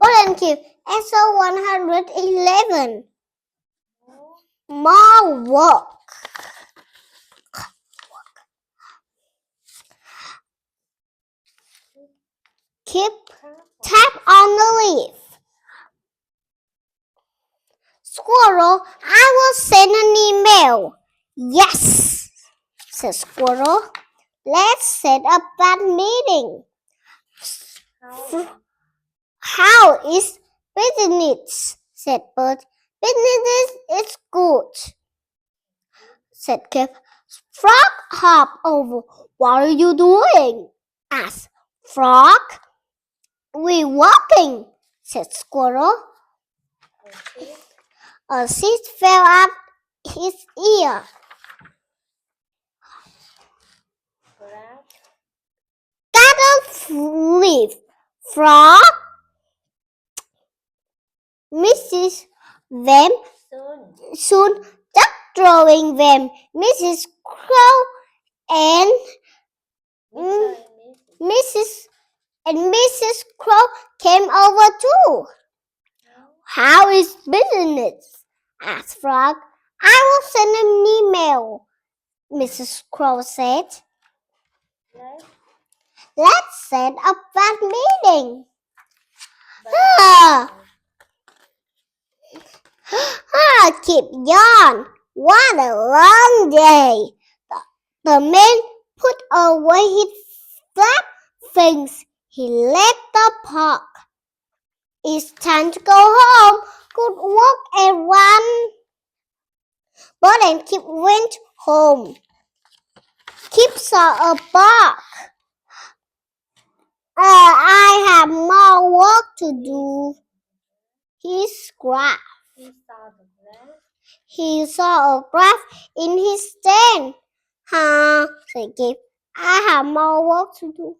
Paul and Kip, episode 111. More work. Kip, tap on the leaf. Squirrel, I will send an email. Yes, said Squirrel. Let's set up that meeting. How is business? Said Bird. Business is good, said Kip. Frog, hop over. What are you doing? Asked Frog. We're walking, said Squirrel. A seed fell up his ear. Got a leaf, Frog. Mrs. Them soon duck drawing them. Mrs. Crow and Mrs. Crow came over too. How is business? Asked Frog. I will send an email, Mrs. Crow said. Let's set up that meeting. Kip yawned. What a long day. The man put away his flap things. He left the park. It's time to go home. Good work, everyone. Bud and Kip went home. Kip saw a bark. I have more work to do. He scratched. He saw a graph in his stand. Said Kip. I have more work to do.